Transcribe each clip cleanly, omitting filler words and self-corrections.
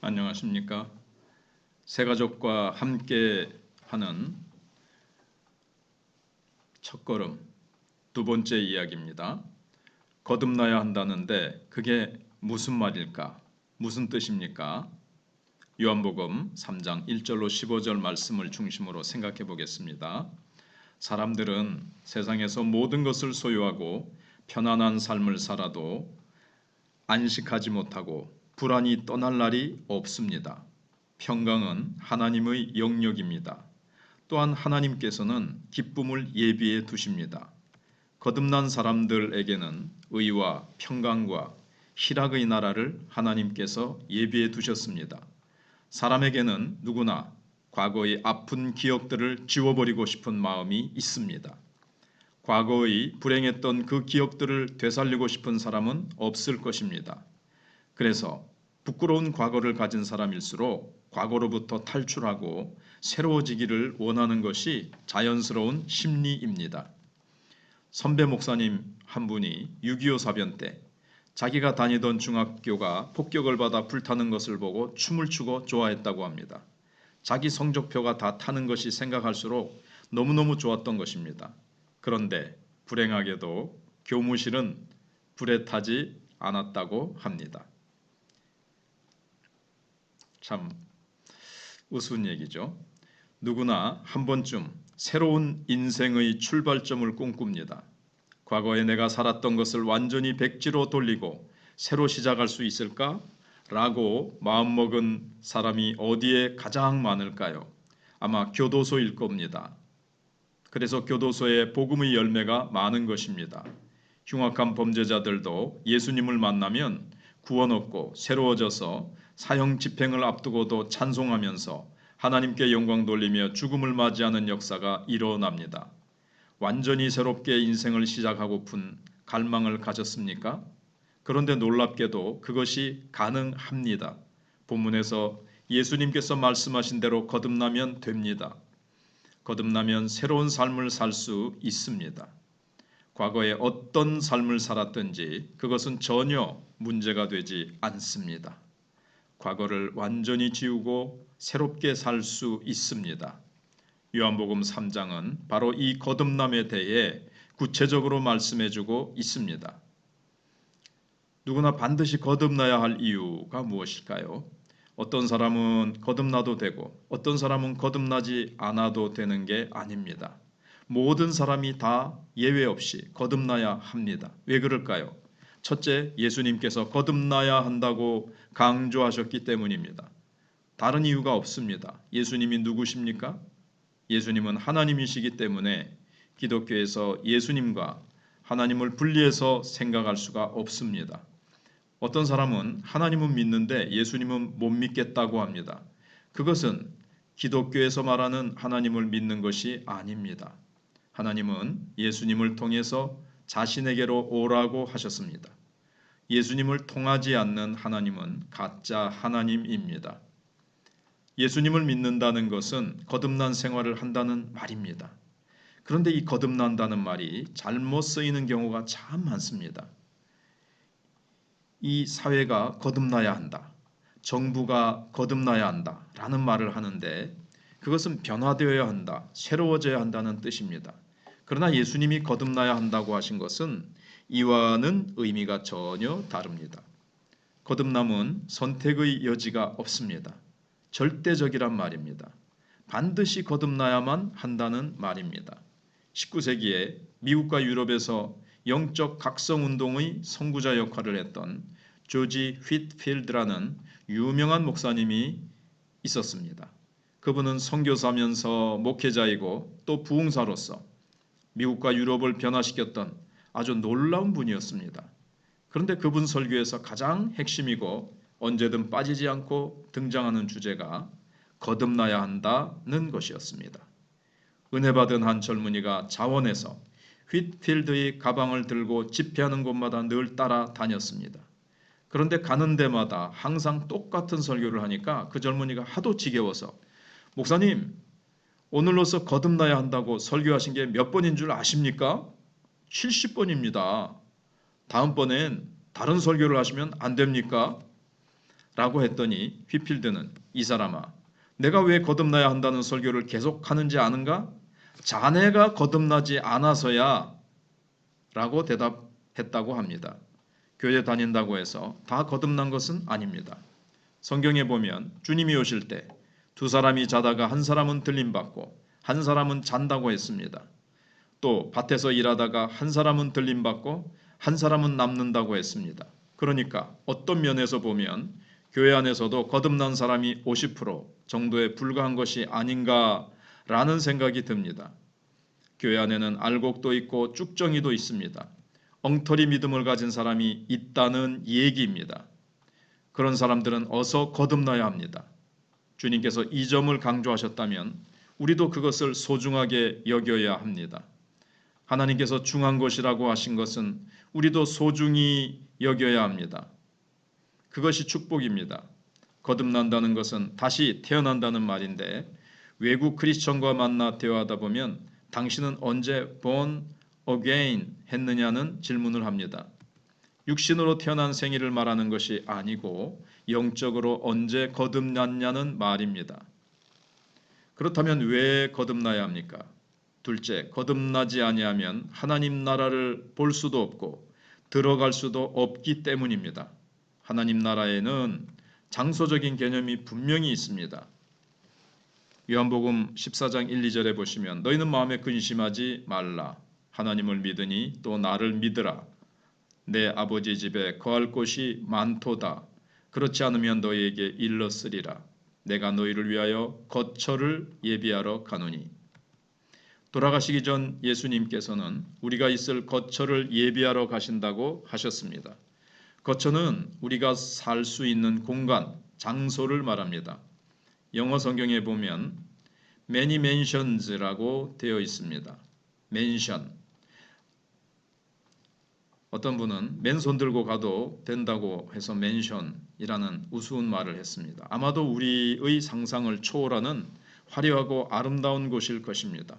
안녕하십니까? 새가족과 함께 하는 첫걸음 두 번째 이야기입니다. 거듭나야 한다는데 그게 무슨 말일까? 무슨 뜻입니까? 요한복음 3장 1절로 15절 말씀을 중심으로 생각해 보겠습니다. 사람들은 세상에서 모든 것을 소유하고 편안한 삶을 살아도 안식하지 못하고 불안이 떠날 날이 없습니다. 평강은 하나님의 영역입니다. 또한 하나님께서는 기쁨을 예비해 두십니다. 거듭난 사람들에게는 의와 평강과 희락의 나라를 하나님께서 예비해 두셨습니다. 사람에게는 누구나 과거의 아픈 기억들을 지워버리고 싶은 마음이 있습니다. 과거의 불행했던 그 기억들을 되살리고 싶은 사람은 없을 것입니다. 그래서 부끄러운 과거를 가진 사람일수록 과거로부터 탈출하고 새로워지기를 원하는 것이 자연스러운 심리입니다. 선배 목사님 한 분이 6.25 사변 때 자기가 다니던 중학교가 폭격을 받아 불타는 것을 보고 춤을 추고 좋아했다고 합니다. 자기 성적표가 다 타는 것이 생각할수록 너무너무 좋았던 것입니다. 그런데 불행하게도 교무실은 불에 타지 않았다고 합니다. 참 우스운 얘기죠. 누구나 한 번쯤 새로운 인생의 출발점을 꿈꿉니다. 과거에 내가 살았던 것을 완전히 백지로 돌리고 새로 시작할 수 있을까? 라고 마음먹은 사람이 어디에 가장 많을까요? 아마 교도소일 겁니다. 그래서 교도소에 복음의 열매가 많은 것입니다. 흉악한 범죄자들도 예수님을 만나면 구원 얻고 새로워져서 사형 집행을 앞두고도 찬송하면서 하나님께 영광 돌리며 죽음을 맞이하는 역사가 일어납니다. 완전히 새롭게 인생을 시작하고픈 갈망을 가졌습니까? 그런데 놀랍게도 그것이 가능합니다. 본문에서 예수님께서 말씀하신 대로 거듭나면 됩니다. 거듭나면 새로운 삶을 살 수 있습니다. 과거에 어떤 삶을 살았든지 그것은 전혀 문제가 되지 않습니다. 과거를 완전히 지우고 새롭게 살 수 있습니다. 요한복음 3장은 바로 이 거듭남에 대해 구체적으로 말씀해주고 있습니다. 누구나 반드시 거듭나야 할 이유가 무엇일까요? 어떤 사람은 거듭나도 되고 어떤 사람은 거듭나지 않아도 되는 게 아닙니다. 모든 사람이 다 예외 없이 거듭나야 합니다. 왜 그럴까요? 첫째, 예수님께서 거듭나야 한다고 강조하셨기 때문입니다. 다른 이유가 없습니다. 예수님이 누구십니까? 예수님은 하나님이시기 때문에 기독교에서 예수님과 하나님을 분리해서 생각할 수가 없습니다. 어떤 사람은 하나님은 믿는데 예수님은 못 믿겠다고 합니다. 그것은 기독교에서 말하는 하나님을 믿는 것이 아닙니다. 하나님은 예수님을 통해서 자신에게로 오라고 하셨습니다. 예수님을 통하지 않는 하나님은 가짜 하나님입니다. 예수님을 믿는다는 것은 거듭난 생활을 한다는 말입니다. 그런데 이 거듭난다는 말이 잘못 쓰이는 경우가 참 많습니다. 이 사회가 거듭나야 한다. 정부가 거듭나야 한다. 라는 말을 하는데 그것은 변화되어야 한다. 새로워져야 한다는 뜻입니다. 그러나 예수님이 거듭나야 한다고 하신 것은 이와는 의미가 전혀 다릅니다. 거듭남은 선택의 여지가 없습니다. 절대적이란 말입니다. 반드시 거듭나야만 한다는 말입니다. 19세기에 미국과 유럽에서 영적 각성운동의 선구자 역할을 했던 조지 휘트필드라는 유명한 목사님이 있었습니다. 그분은 선교사면서 목회자이고 또 부흥사로서 미국과 유럽을 변화시켰던 아주 놀라운 분이었습니다. 그런데 그분 설교에서 가장 핵심이고 언제든 빠지지 않고 등장하는 주제가 거듭나야 한다는 것이었습니다. 은혜 받은 한 젊은이가 자원해서 휘트필드의 가방을 들고 집회하는 곳마다 늘 따라다녔습니다. 그런데 가는 데마다 항상 똑같은 설교를 하니까 그 젊은이가 하도 지겨워서 목사님, 오늘로서 거듭나야 한다고 설교하신 게 몇 번인 줄 아십니까? 70번입니다. 다음번엔 다른 설교를 하시면 안 됩니까? 라고 했더니 휘필드는 이 사람아 내가 왜 거듭나야 한다는 설교를 계속하는지 아는가? 자네가 거듭나지 않아서야 라고 대답했다고 합니다. 교회 다닌다고 해서 다 거듭난 것은 아닙니다. 성경에 보면 주님이 오실 때 두 사람이 자다가 한 사람은 들림받고 한 사람은 잔다고 했습니다. 또 밭에서 일하다가 한 사람은 들림받고 한 사람은 남는다고 했습니다. 그러니까 어떤 면에서 보면 교회 안에서도 거듭난 사람이 50% 정도에 불과한 것이 아닌가라는 생각이 듭니다. 교회 안에는 알곡도 있고 쭉정이도 있습니다. 엉터리 믿음을 가진 사람이 있다는 얘기입니다. 그런 사람들은 어서 거듭나야 합니다. 주님께서 이 점을 강조하셨다면 우리도 그것을 소중하게 여겨야 합니다. 하나님께서 중한 것이라고 하신 것은 우리도 소중히 여겨야 합니다. 그것이 축복입니다. 거듭난다는 것은 다시 태어난다는 말인데 외국 크리스천과 만나 대화하다 보면 당신은 언제 born again 했느냐는 질문을 합니다. 육신으로 태어난 생일을 말하는 것이 아니고 영적으로 언제 거듭났냐는 말입니다. 그렇다면 왜 거듭나야 합니까? 둘째, 거듭나지 아니하면 하나님 나라를 볼 수도 없고 들어갈 수도 없기 때문입니다. 하나님 나라에는 장소적인 개념이 분명히 있습니다. 요한복음 14장 1, 2절에 보시면 너희는 마음에 근심하지 말라. 하나님을 믿으니 또 나를 믿으라. 내 아버지 집에 거할 곳이 많도다. 그렇지 않으면 너희에게 일렀으리라. 내가 너희를 위하여 거처를 예비하러 가노니. 돌아가시기 전 예수님께서는 우리가 있을 거처를 예비하러 가신다고 하셨습니다. 거처는 우리가 살 수 있는 공간, 장소를 말합니다. 영어 성경에 보면 many mansions라고 되어 있습니다. 맨션. 어떤 분은 맨손 들고 가도 된다고 해서 맨션이라는 우스운 말을 했습니다. 아마도 우리의 상상을 초월하는 화려하고 아름다운 곳일 것입니다.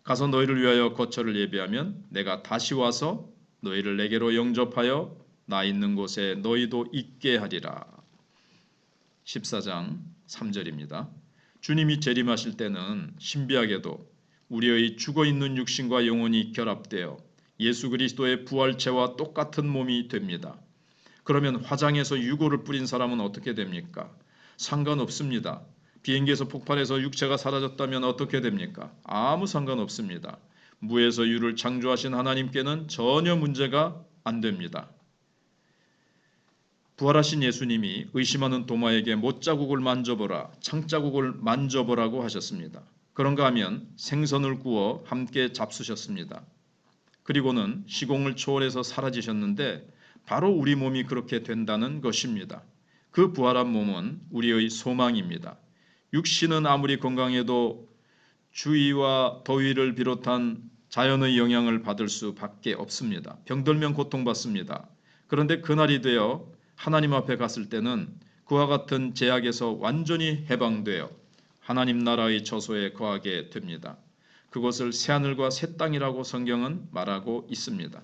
가서 너희를 위하여 거처를 예비하면 내가 다시 와서 너희를 내게로 영접하여 나 있는 곳에 너희도 있게 하리라. 14장 3절입니다. 주님이 재림하실 때는 신비하게도 우리의 죽어있는 육신과 영혼이 결합되어 예수 그리스도의 부활체와 똑같은 몸이 됩니다. 그러면 화장해서 유골을 뿌린 사람은 어떻게 됩니까? 상관없습니다. 비행기에서 폭발해서 육체가 사라졌다면 어떻게 됩니까? 아무 상관없습니다. 무에서 유를 창조하신 하나님께는 전혀 문제가 안 됩니다. 부활하신 예수님이 의심하는 도마에게 못자국을 만져보라, 창자국을 만져보라고 하셨습니다. 그런가 하면 생선을 구워 함께 잡수셨습니다. 그리고는 시공을 초월해서 사라지셨는데 바로 우리 몸이 그렇게 된다는 것입니다. 그 부활한 몸은 우리의 소망입니다. 육신은 아무리 건강해도 주위와 더위를 비롯한 자연의 영향을 받을 수밖에 없습니다. 병들면 고통받습니다. 그런데 그날이 되어 하나님 앞에 갔을 때는 그와 같은 제약에서 완전히 해방되어 하나님 나라의 처소에 거하게 됩니다. 그것을 새하늘과 새 땅이라고 성경은 말하고 있습니다.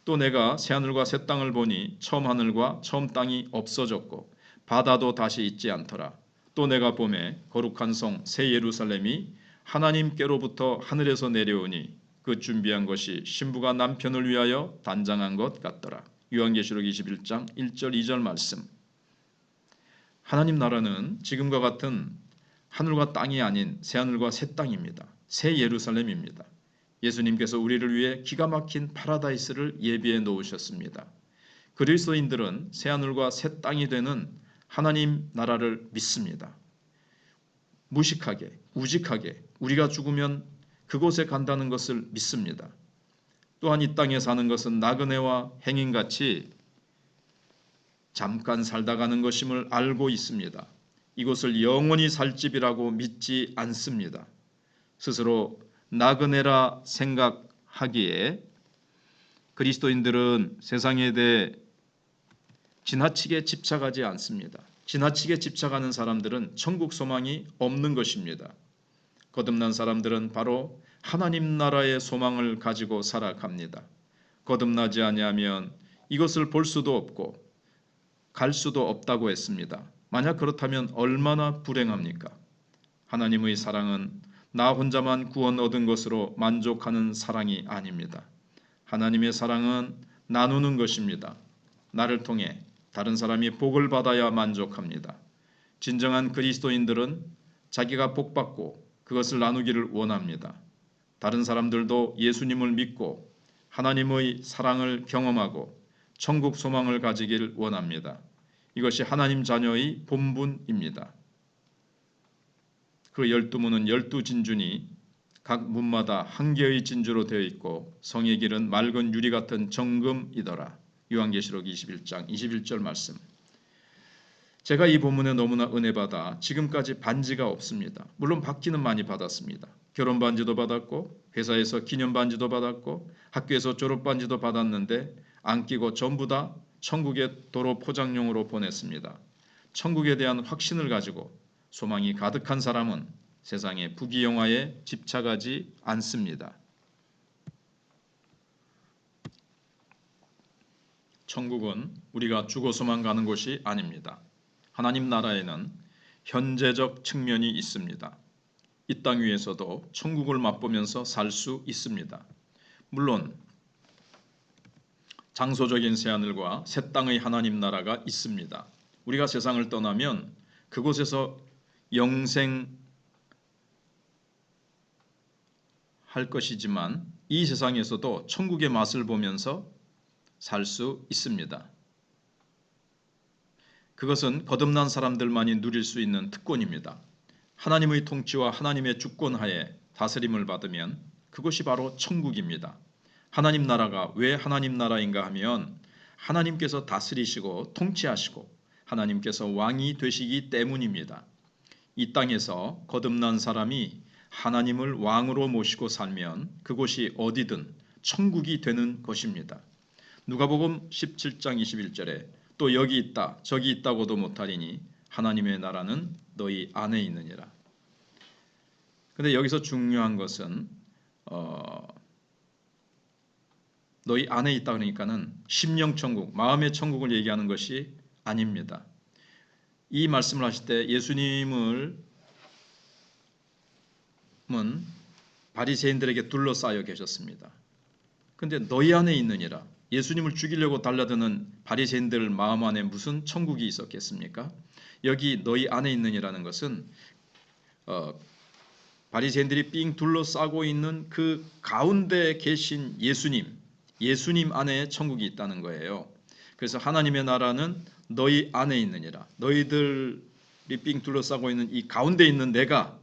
또 내가 새하늘과 새 땅을 보니 처음 하늘과 처음 땅이 없어졌고 바다도 다시 있지 않더라. 또 내가 보매 거룩한 성 새 예루살렘이 하나님께로부터 하늘에서 내려오니 그 준비한 것이 신부가 남편을 위하여 단장한 것 같더라. 요한계시록 21장 1절 2절 말씀. 하나님 나라는 지금과 같은 하늘과 땅이 아닌 새하늘과 새 땅입니다. 새 예루살렘입니다. 예수님께서 우리를 위해 기가 막힌 파라다이스를 예비해 놓으셨습니다. 그리스도인들은 새하늘과 새 땅이 되는 하나님 나라를 믿습니다. 무식하게, 우직하게 우리가 죽으면 그곳에 간다는 것을 믿습니다. 또한 이 땅에 사는 것은 나그네와 행인같이 잠깐 살다 가는 것임을 알고 있습니다. 이곳을 영원히 살 집이라고 믿지 않습니다. 스스로 나그네라 생각하기에 그리스도인들은 세상에 대해 지나치게 집착하지 않습니다. 지나치게 집착하는 사람들은 천국 소망이 없는 것입니다. 거듭난 사람들은 바로 하나님 나라의 소망을 가지고 살아갑니다. 거듭나지 아니하면 이것을 볼 수도 없고 갈 수도 없다고 했습니다. 만약 그렇다면 얼마나 불행합니까? 하나님의 사랑은 나 혼자만 구원 얻은 것으로 만족하는 사랑이 아닙니다. 하나님의 사랑은 나누는 것입니다. 나를 통해 다른 사람이 복을 받아야 만족합니다. 진정한 그리스도인들은 자기가 복받고 그것을 나누기를 원합니다. 다른 사람들도 예수님을 믿고 하나님의 사랑을 경험하고 천국 소망을 가지길 원합니다. 이것이 하나님 자녀의 본분입니다. 그 12문은 12진주니 각 문마다 한 개의 진주로 되어 있고 성의 길은 맑은 유리 같은 정금이더라. 요한계시록 21장 21절 말씀. 제가 이 본문에 너무나 은혜받아 지금까지 반지가 없습니다. 물론 받기는 많이 받았습니다. 결혼 반지도 받았고 회사에서 기념 반지도 받았고 학교에서 졸업 반지도 받았는데 안 끼고 전부 다 천국의 도로 포장용으로 보냈습니다. 천국에 대한 확신을 가지고 소망이 가득한 사람은 세상의 부귀영화에 집착하지 않습니다. 천국은 우리가 죽어서만 가는 곳이 아닙니다. 하나님 나라에는 현재적 측면이 있습니다. 이 땅 위에서도 천국을 맛보면서 살 수 있습니다. 물론 장소적인 새하늘과 새 땅의 하나님 나라가 있습니다. 우리가 세상을 떠나면 그곳에서 영생할 것이지만 이 세상에서도 천국의 맛을 보면서 살 수 있습니다. 그것은 거듭난 사람들만이 누릴 수 있는 특권입니다. 하나님의 통치와 하나님의 주권하에 다스림을 받으면 그것이 바로 천국입니다. 하나님 나라가 왜 하나님 나라인가 하면 하나님께서 다스리시고 통치하시고 하나님께서 왕이 되시기 때문입니다. 이 땅에서 거듭난 사람이 하나님을 왕으로 모시고 살면 그곳이 어디든 천국이 되는 것입니다. 누가복음 17장 21절에 또 여기 있다 저기 있다고도 못하리니 하나님의 나라는 너희 안에 있느니라. 그런데 여기서 중요한 것은 너희 안에 있다 그러니까는 심령천국, 마음의 천국을 얘기하는 것이 아닙니다. 이 말씀을 하실 때 예수님은 바리새인들에게 둘러싸여 계셨습니다. 그런데 너희 안에 있느니라. 예수님을 죽이려고 달려드는 바리새인들 마음 안에 무슨 천국이 있었겠습니까? 여기 너희 안에 있느니라는 것은 바리새인들이 삥 둘러싸고 있는 그 가운데 계신 예수님 안에 천국이 있다는 거예요. 그래서 하나님의 나라는 너희 안에 있느니라. 너희들이 삥 둘러싸고 있는 이 가운데 있는 내가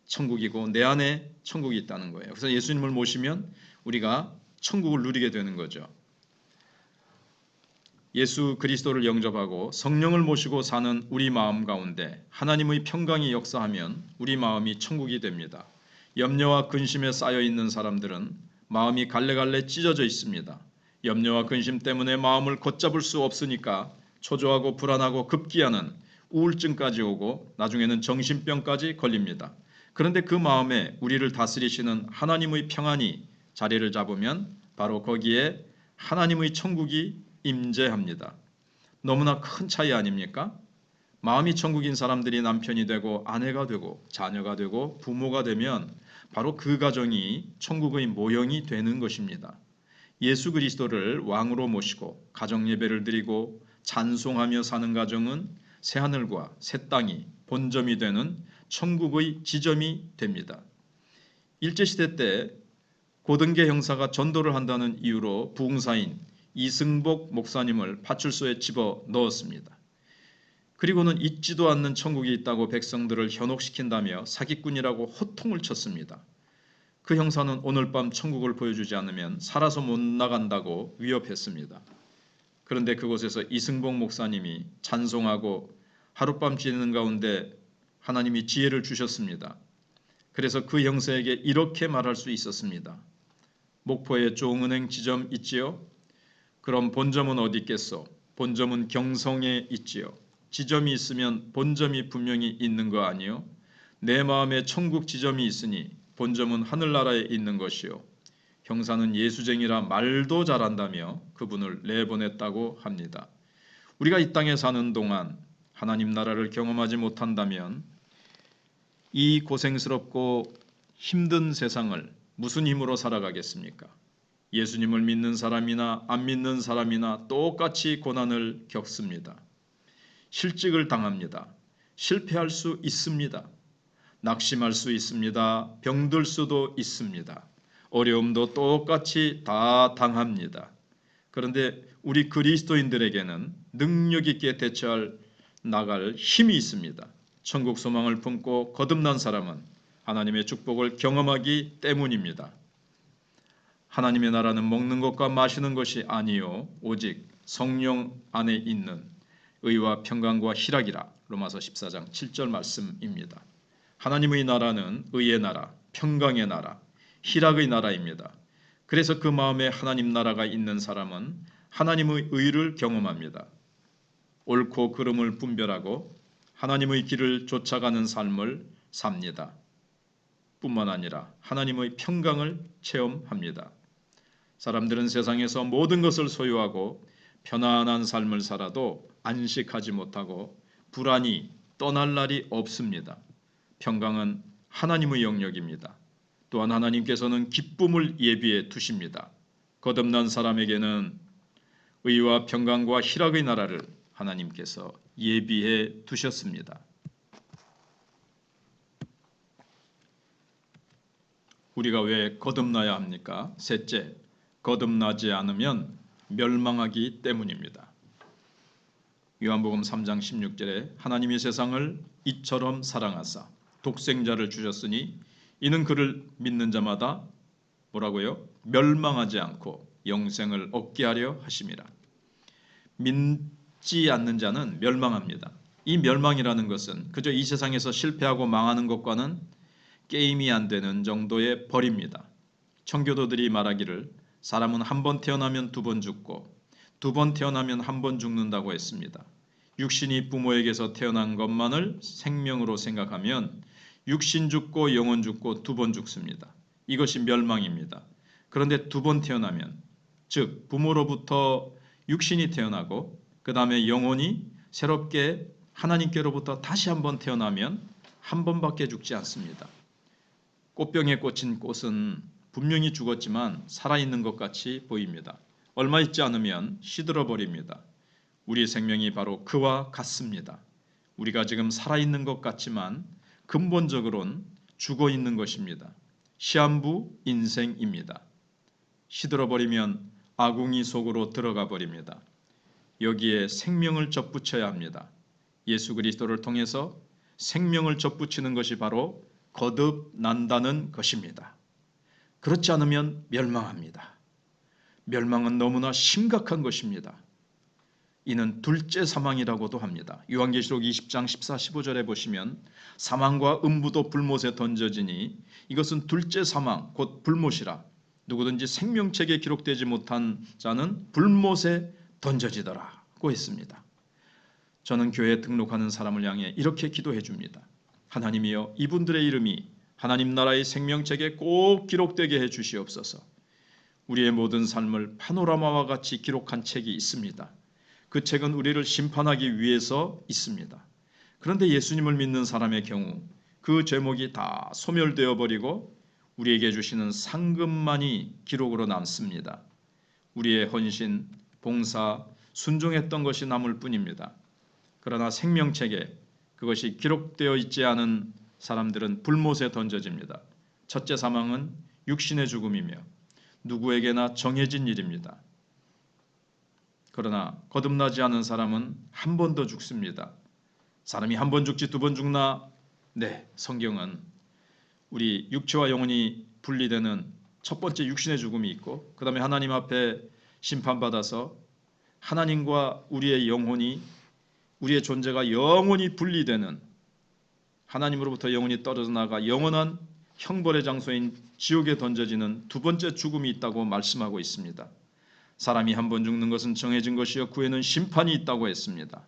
천국이고 내 안에 천국이 있다는 거예요. 그래서 예수님을 모시면 우리가 천국을 누리게 되는 거죠. 예수 그리스도를 영접하고 성령을 모시고 사는 우리 마음 가운데 하나님의 평강이 역사하면 우리 마음이 천국이 됩니다. 염려와 근심에 쌓여 있는 사람들은 마음이 갈래갈래 찢어져 있습니다. 염려와 근심 때문에 마음을 걷잡을 수 없으니까 초조하고 불안하고 급기야는 우울증까지 오고 나중에는 정신병까지 걸립니다. 그런데 그 마음에 우리를 다스리시는 하나님의 평안이 자리를 잡으면 바로 거기에 하나님의 천국이 임재합니다. 너무나 큰 차이 아닙니까? 마음이 천국인 사람들이 남편이 되고 아내가 되고 자녀가 되고 부모가 되면 바로 그 가정이 천국의 모형이 되는 것입니다. 예수 그리스도를 왕으로 모시고 가정 예배를 드리고 찬송하며 사는 가정은 새하늘과 새 땅이 본점이 되는 천국의 지점이 됩니다. 일제시대 때 고등계 형사가 전도를 한다는 이유로 부흥사인 이승복 목사님을 파출소에 집어 넣었습니다. 그리고는 있지도 않는 천국이 있다고 백성들을 현혹시킨다며 사기꾼이라고 호통을 쳤습니다. 그 형사는 오늘 밤 천국을 보여주지 않으면 살아서 못 나간다고 위협했습니다. 그런데 그곳에서 이승복 목사님이 찬송하고 하룻밤 지내는 가운데 하나님이 지혜를 주셨습니다. 그래서 그 형사에게 이렇게 말할 수 있었습니다. 목포에 조은행 지점 있지요? 그럼 본점은 어디 있겠소? 본점은 경성에 있지요. 지점이 있으면 본점이 분명히 있는 거 아니요? 내 마음에 천국 지점이 있으니 본점은 하늘나라에 있는 것이요. 형사는 예수쟁이라 말도 잘한다며 그분을 내보냈다고 합니다. 우리가 이 땅에 사는 동안 하나님 나라를 경험하지 못한다면 이 고생스럽고 힘든 세상을 무슨 힘으로 살아가겠습니까? 예수님을 믿는 사람이나 안 믿는 사람이나 똑같이 고난을 겪습니다. 실직을 당합니다. 실패할 수 있습니다. 낙심할 수 있습니다. 병들 수도 있습니다. 어려움도 똑같이 다 당합니다. 그런데 우리 그리스도인들에게는 능력 있게 나갈 힘이 있습니다. 천국 소망을 품고 거듭난 사람은 하나님의 축복을 경험하기 때문입니다. 하나님의 나라는 먹는 것과 마시는 것이 아니요 오직 성령 안에 있는 의와 평강과 희락이라. 로마서 14장 7절 말씀입니다. 하나님의 나라는 의의 나라, 평강의 나라, 희락의 나라입니다. 그래서 그 마음에 하나님 나라가 있는 사람은 하나님의 의를 경험합니다. 옳고 그름을 분별하고 하나님의 길을 쫓아가는 삶을 삽니다. 뿐만 아니라 하나님의 평강을 체험합니다. 사람들은 세상에서 모든 것을 소유하고 편안한 삶을 살아도 안식하지 못하고 불안이 떠날 날이 없습니다. 평강은 하나님의 영역입니다. 또한 하나님께서는 기쁨을 예비해 두십니다. 거듭난 사람에게는 의와 평강과 희락의 나라를 하나님께서 예비해 두셨습니다. 우리가 왜 거듭나야 합니까? 셋째, 거듭나지 않으면 멸망하기 때문입니다. 요한복음 3장 16절에 하나님이 세상을 이처럼 사랑하사 독생자를 주셨으니 이는 그를 믿는 자마다 뭐라고요? 멸망하지 않고 영생을 얻게 하려 하심이라. 믿지 않는 자는 멸망합니다. 이 멸망이라는 것은 그저 이 세상에서 실패하고 망하는 것과는 게임이 안 되는 정도의 벌입니다. 청교도들이 말하기를 사람은 한 번 태어나면 두 번 죽고 두 번 태어나면 한 번 죽는다고 했습니다. 육신이 부모에게서 태어난 것만을 생명으로 생각하면 육신 죽고 영혼 죽고 두 번 죽습니다. 이것이 멸망입니다. 그런데 두 번 태어나면, 즉 부모로부터 육신이 태어나고 그 다음에 영혼이 새롭게 하나님께로부터 다시 한 번 태어나면 한 번밖에 죽지 않습니다. 꽃병에 꽂힌 꽃은 분명히 죽었지만 살아있는 것 같이 보입니다. 얼마 있지 않으면 시들어 버립니다. 우리의 생명이 바로 그와 같습니다. 우리가 지금 살아있는 것 같지만 근본적으로는 죽어 있는 것입니다. 시한부 인생입니다. 시들어 버리면 아궁이 속으로 들어가 버립니다. 여기에 생명을 접붙여야 합니다. 예수 그리스도를 통해서 생명을 접붙이는 것이 바로 거듭난다는 것입니다. 그렇지 않으면 멸망합니다. 멸망은 너무나 심각한 것입니다. 이는 둘째 사망이라고도 합니다. 요한계시록 20장 14, 15절에 보시면 사망과 음부도 불못에 던져지니 이것은 둘째 사망 곧 불못이라. 누구든지 생명책에 기록되지 못한 자는 불못에 던져지더라고 했습니다. 저는 교회에 등록하는 사람을 향해 이렇게 기도해 줍니다. 하나님이여, 이분들의 이름이 하나님 나라의 생명책에 꼭 기록되게 해 주시옵소서. 우리의 모든 삶을 파노라마와 같이 기록한 책이 있습니다. 그 책은 우리를 심판하기 위해서 있습니다. 그런데 예수님을 믿는 사람의 경우 그 제목이 다 소멸되어 버리고 우리에게 주시는 상급만이 기록으로 남습니다. 우리의 헌신, 봉사, 순종했던 것이 남을 뿐입니다. 그러나 생명책에 그것이 기록되어 있지 않은 사람들은 불못에 던져집니다. 첫째 사망은 육신의 죽음이며 누구에게나 정해진 일입니다. 그러나 거듭나지 않은 사람은 한 번 더 죽습니다. 사람이 한 번 죽지 두 번 죽나? 네, 성경은 우리 육체와 영혼이 분리되는 첫 번째 육신의 죽음이 있고 그 다음에 하나님 앞에 심판받아서 하나님과 우리의 영혼이, 우리의 존재가 영원히 분리되는, 하나님으로부터 영혼이 떨어져 나가 영원한 형벌의 장소인 지옥에 던져지는 두 번째 죽음이 있다고 말씀하고 있습니다. 사람이 한 번 죽는 것은 정해진 것이요 그 후에는 심판이 있다고 했습니다.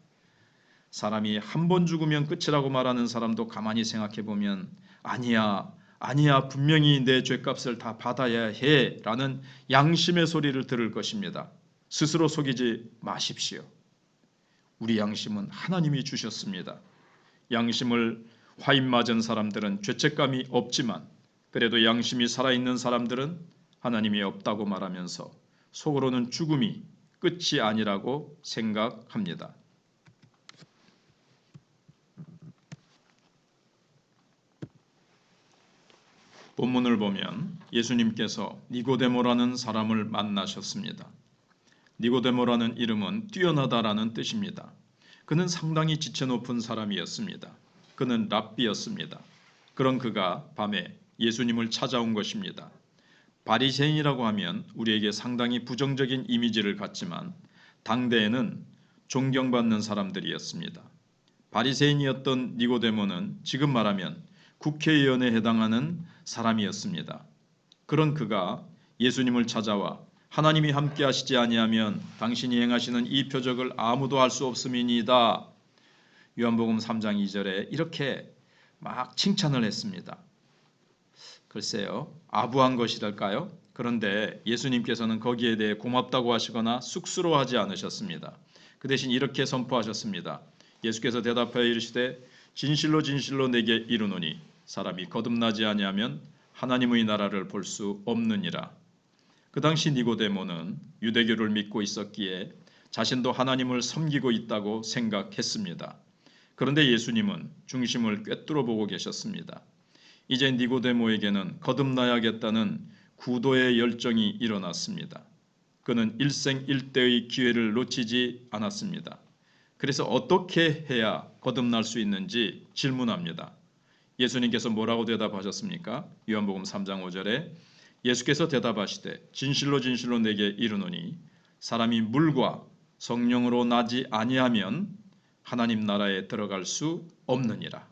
사람이 한 번 죽으면 끝이라고 말하는 사람도 가만히 생각해 보면 아니야 분명히 내 죄값을 다 받아야 해 라는 양심의 소리를 들을 것입니다. 스스로 속이지 마십시오. 우리 양심은 하나님이 주셨습니다. 양심을 화인 맞은 사람들은 죄책감이 없지만 그래도 양심이 살아있는 사람들은 하나님이 없다고 말하면서 속으로는 죽음이 끝이 아니라고 생각합니다. 본문을 보면 예수님께서 니고데모라는 사람을 만나셨습니다. 니고데모라는 이름은 뛰어나다라는 뜻입니다. 그는 상당히 지체 높은 사람이었습니다. 그는 랍비였습니다. 그런 그가 밤에 예수님을 찾아온 것입니다. 바리새인이라고 하면 우리에게 상당히 부정적인 이미지를 갖지만 당대에는 존경받는 사람들이었습니다. 바리새인이었던 니고데모는 지금 말하면 국회의원에 해당하는 사람이었습니다. 그런 그가 예수님을 찾아와 하나님이 함께 하시지 아니하면 당신이 행하시는 이 표적을 아무도 할 수 없음이니이다. 요한복음 3장 2절에 이렇게 막 칭찬을 했습니다. 글쎄요, 아부한 것이랄까요? 그런데 예수님께서는 거기에 대해 고맙다고 하시거나 쑥스러워하지 않으셨습니다. 그 대신 이렇게 선포하셨습니다. 예수께서 대답하여 이르시되 진실로 진실로 내게 이르노니 사람이 거듭나지 아니하면 하나님의 나라를 볼 수 없느니라. 그 당시 니고데모는 유대교를 믿고 있었기에 자신도 하나님을 섬기고 있다고 생각했습니다. 그런데 예수님은 중심을 꿰뚫어 보고 계셨습니다. 이제 니고데모에게는 거듭나야겠다는 구도의 열정이 일어났습니다. 그는 일생일대의 기회를 놓치지 않았습니다. 그래서 어떻게 해야 거듭날 수 있는지 질문합니다. 예수님께서 뭐라고 대답하셨습니까? 요한복음 3장 5절에 예수께서 대답하시되 진실로 진실로 내게 이르노니 사람이 물과 성령으로 나지 아니하면 하나님 나라에 들어갈 수 없느니라.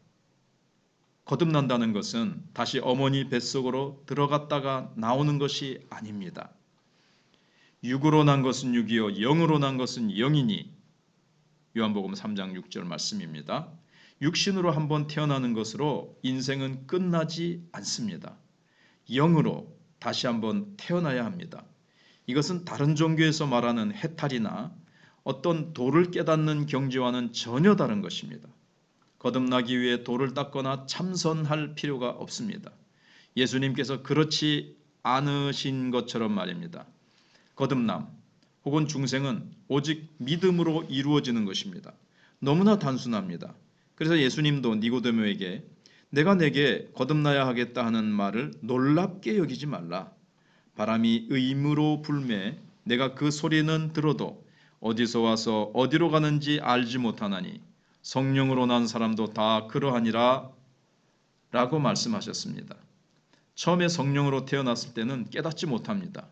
거듭난다는 것은 다시 어머니 뱃속으로 들어갔다가 나오는 것이 아닙니다. 육으로 난 것은 육이요 영으로 난 것은 영이니 요한복음 3장 6절 말씀입니다. 육신으로 한번 태어나는 것으로 인생은 끝나지 않습니다. 영으로 다시 한번 태어나야 합니다. 이것은 다른 종교에서 말하는 해탈이나 어떤 도를 깨닫는 경지와는 전혀 다른 것입니다. 거듭나기 위해 돌을 닦거나 참선할 필요가 없습니다. 예수님께서 그렇지 않으신 것처럼 말입니다. 거듭남 혹은 중생은 오직 믿음으로 이루어지는 것입니다. 너무나 단순합니다. 그래서 예수님도 니고데모에게 내가 내게 거듭나야 하겠다 하는 말을 놀랍게 여기지 말라. 바람이 의무로 불매 내가 그 소리는 들어도 어디서 와서 어디로 가는지 알지 못하나니 성령으로 난 사람도 다 그러하니라 라고 말씀하셨습니다. 처음에 성령으로 태어났을 때는 깨닫지 못합니다.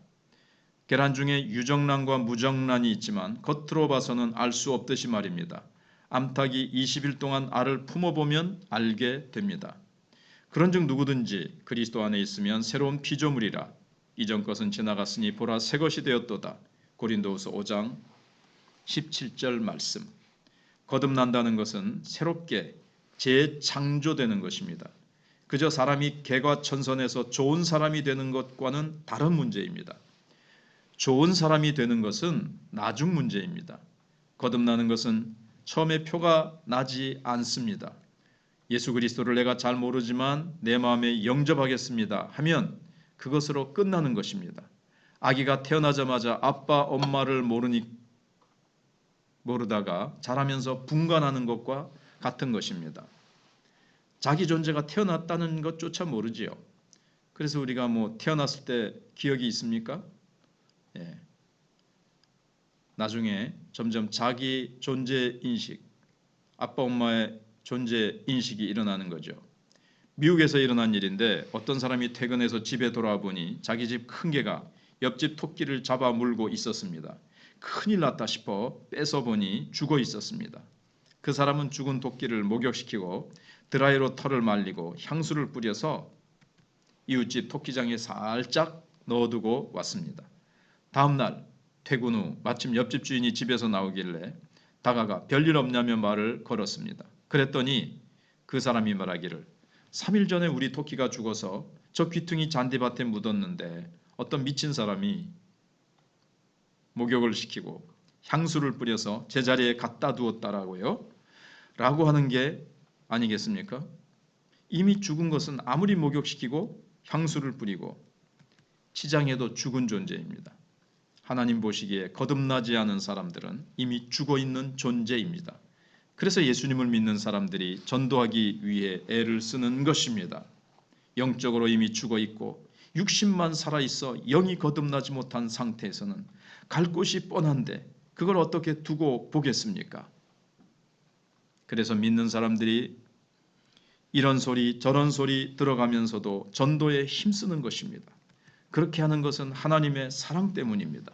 계란 중에 유정란과 무정란이 있지만 겉으로 봐서는 알 수 없듯이 말입니다. 암탉이 20일 동안 알을 품어보면 알게 됩니다. 그런즉 누구든지 그리스도 안에 있으면 새로운 피조물이라 이전 것은 지나갔으니 보라 새 것이 되었도다. 고린도후서 5장 17절 말씀. 거듭난다는 것은 새롭게 재창조되는 것입니다. 그저 사람이 개과천선해서 좋은 사람이 되는 것과는 다른 문제입니다. 좋은 사람이 되는 것은 나중 문제입니다. 거듭나는 것은 처음에 표가 나지 않습니다. 예수 그리스도를 내가 잘 모르지만 내 마음에 영접하겠습니다 하면 그것으로 끝나는 것입니다. 아기가 태어나자마자 아빠 엄마를 모르다가 자라면서 분간하는 것과 같은 것입니다. 자기 존재가 태어났다는 것조차 모르지요. 그래서 우리가 태어났을 때 기억이 있습니까? 예. 나중에 점점 자기 존재 인식, 아빠 엄마의 존재 인식이 일어나는 거죠. 미국에서 일어난 일인데 어떤 사람이 퇴근해서 집에 돌아와 보니 자기 집 큰 개가 옆집 토끼를 잡아 물고 있었습니다. 큰일 났다 싶어 뺏어 보니 죽어 있었습니다. 그 사람은 죽은 토끼를 목욕시키고 드라이로 털을 말리고 향수를 뿌려서 이웃집 토끼장에 살짝 넣어두고 왔습니다. 다음 날 퇴근 후 마침 옆집 주인이 집에서 나오길래 다가가 별일 없냐며 말을 걸었습니다. 그랬더니 그 사람이 말하기를 3일 전에 우리 토끼가 죽어서 저 귀퉁이 잔디밭에 묻었는데 어떤 미친 사람이 목욕을 시키고 향수를 뿌려서 제자리에 갖다 두었다라고요. 라고 하는 게 아니겠습니까? 이미 죽은 것은 아무리 목욕시키고 향수를 뿌리고 치장해도 죽은 존재입니다. 하나님 보시기에 거듭나지 않은 사람들은 이미 죽어 있는 존재입니다. 그래서 예수님을 믿는 사람들이 전도하기 위해 애를 쓰는 것입니다. 영적으로 이미 죽어 있고 육신만 살아 있어 영이 거듭나지 못한 상태에서는 갈 곳이 뻔한데 그걸 어떻게 두고 보겠습니까? 그래서 믿는 사람들이 이런 소리 저런 소리 들어가면서도 전도에 힘쓰는 것입니다. 그렇게 하는 것은 하나님의 사랑 때문입니다.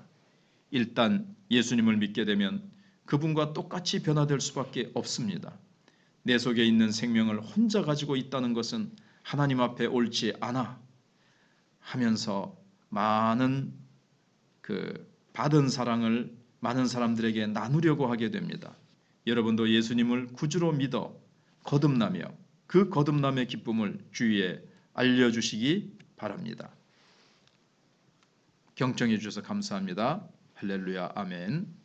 일단 예수님을 믿게 되면 그분과 똑같이 변화될 수밖에 없습니다. 내 속에 있는 생명을 혼자 가지고 있다는 것은 하나님 앞에 옳지 않아 하면서 많은 받은 사랑을 많은 사람들에게 나누려고 하게 됩니다. 여러분도 예수님을 구주로 믿어 거듭나며 그 거듭남의 기쁨을 주위에 알려주시기 바랍니다. 경청해 주셔서 감사합니다. 할렐루야, 아멘.